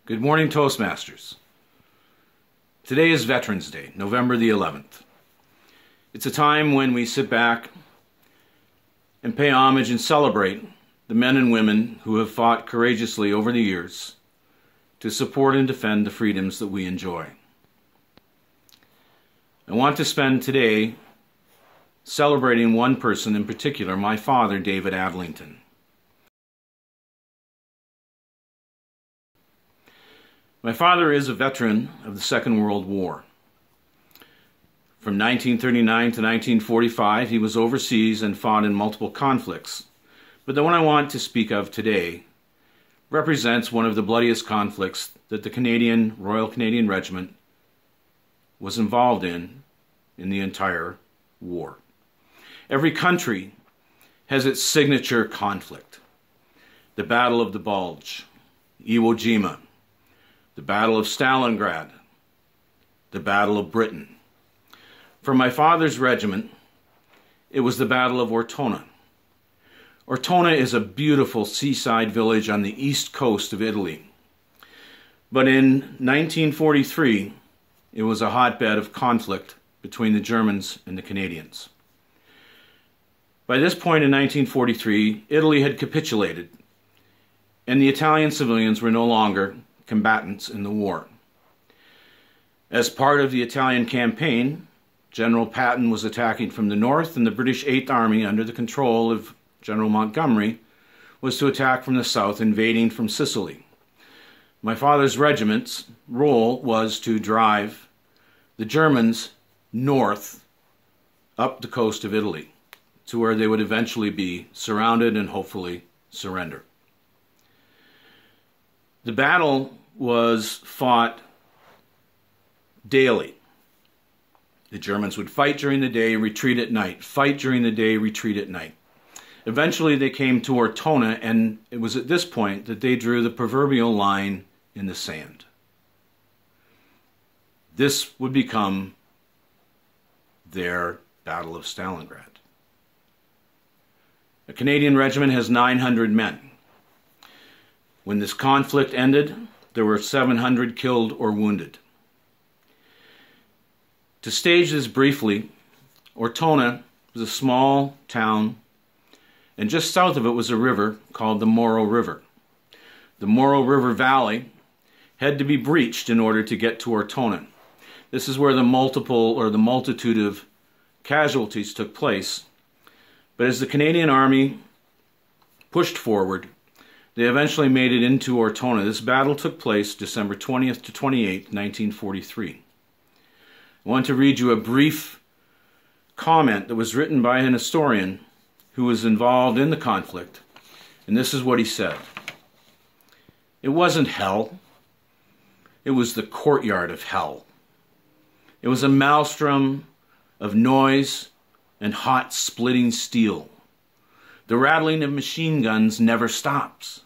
Good morning, Toastmasters. Today is Veterans Day, November the 11th. It's a time when we sit back and pay homage and celebrate the men and women who have fought courageously over the years to support and defend the freedoms that we enjoy. I want to spend today celebrating one person in particular, my father, David Adlington. My father is a veteran of the Second World War. From 1939 to 1945, he was overseas and fought in multiple conflicts. But the one I want to speak of today represents one of the bloodiest conflicts that the Royal Canadian Regiment was involved in the entire war. Every country has its signature conflict. The Battle of the Bulge, Iwo Jima, the Battle of Stalingrad, the Battle of Britain. For my father's regiment, it was the Battle of Ortona. Ortona is a beautiful seaside village on the east coast of Italy. But in 1943, it was a hotbed of conflict between the Germans and the Canadians. By this point in 1943, Italy had capitulated, and the Italian civilians were no longer combatants in the war. As part of the Italian campaign, General Patton was attacking from the north, and the British Eighth Army, under the control of General Montgomery, was to attack from the south, invading from Sicily. My father's regiment's role was to drive the Germans north up the coast of Italy to where they would eventually be surrounded and hopefully surrender. The battle was fought daily. The Germans would fight during the day, retreat at night, fight during the day, retreat at night. Eventually they came to Ortona, and it was at this point that they drew the proverbial line in the sand. This would become their Battle of Stalingrad. A Canadian regiment has 900 men. When this conflict ended, there were 700 killed or wounded. To stage this briefly, Ortona was a small town, and just south of it was a river called the Morro River. The Morro River Valley had to be breached in order to get to Ortona. This is where the multitude of casualties took place. But as the Canadian Army pushed forward, they eventually made it into Ortona. This battle took place December 20th to 28th, 1943. I want to read you a brief comment that was written by an historian who was involved in the conflict, and this is what he said. "It wasn't hell. It was the courtyard of hell. It was a maelstrom of noise and hot splitting steel. The rattling of machine guns never stops.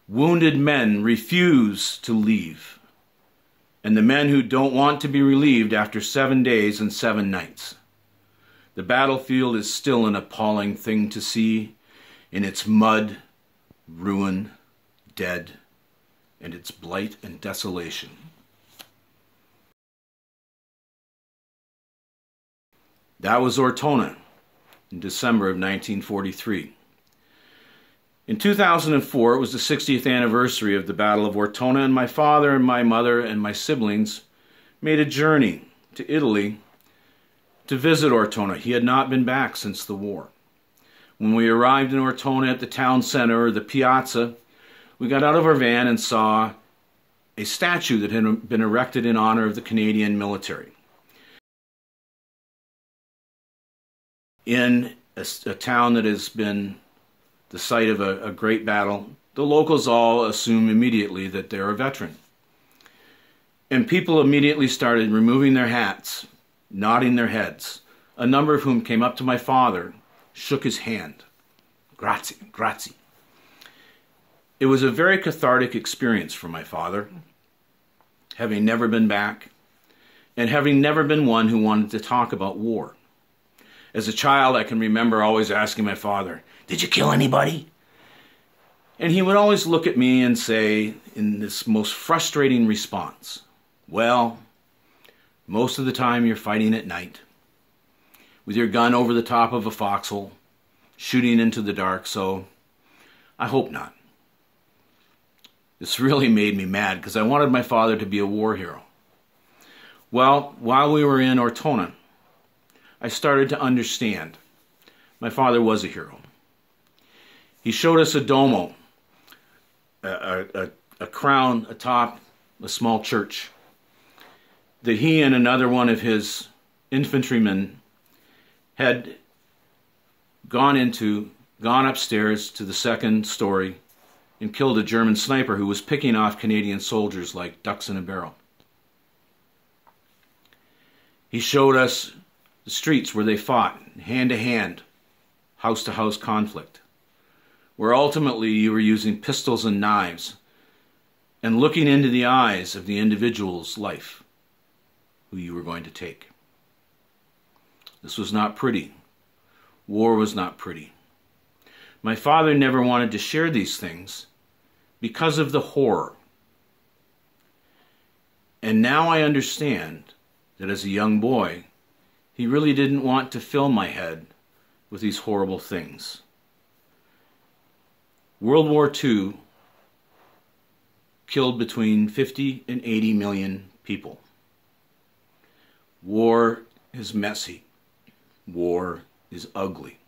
Wounded men refuse to leave, and the men who don't want to be relieved after 7 days and 7 nights. The battlefield is still an appalling thing to see, in its mud, ruin, dead, and its blight and desolation." That was Ortona in December of 1943. In 2004, it was the 60th anniversary of the Battle of Ortona, and my father and my mother and my siblings made a journey to Italy to visit Ortona. He had not been back since the war. When we arrived in Ortona at the town center, or the piazza, we got out of our van and saw a statue that had been erected in honor of the Canadian military. In a town that has been the site of a great battle, the locals all assume immediately that they're a veteran. And people immediately started removing their hats, nodding their heads, a number of whom came up to my father, shook his hand. "Grazie, grazie." It was a very cathartic experience for my father, having never been back, and having never been one who wanted to talk about war. As a child, I can remember always asking my father, "Did you kill anybody?" And he would always look at me and say, in this most frustrating response, well, most of the time you're fighting at night with your gun over the top of a foxhole, shooting into the dark, so I hope not. This really made me mad because I wanted my father to be a war hero. Well, while we were in Ortona, I started to understand. My father was a hero. He showed us a domo, a crown atop a small church that he and another one of his infantrymen had gone upstairs to the second story and killed a German sniper who was picking off Canadian soldiers like ducks in a barrel. He showed us the streets where they fought, hand-to-hand, house-to-house conflict, where ultimately you were using pistols and knives and looking into the eyes of the individual's life who you were going to take. This was not pretty. War was not pretty. My father never wanted to share these things because of the horror. And now I understand that as a young boy, he really didn't want to fill my head with these horrible things. World War II killed between 50 and 80 million people. War is messy. War is ugly.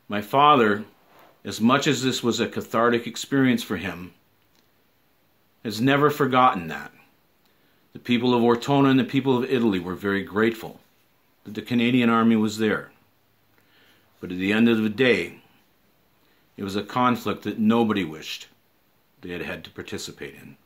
My father, as much as this was a cathartic experience for him, has never forgotten that. The people of Ortona and the people of Italy were very grateful that the Canadian Army was there. But at the end of the day, it was a conflict that nobody wished they had had to participate in.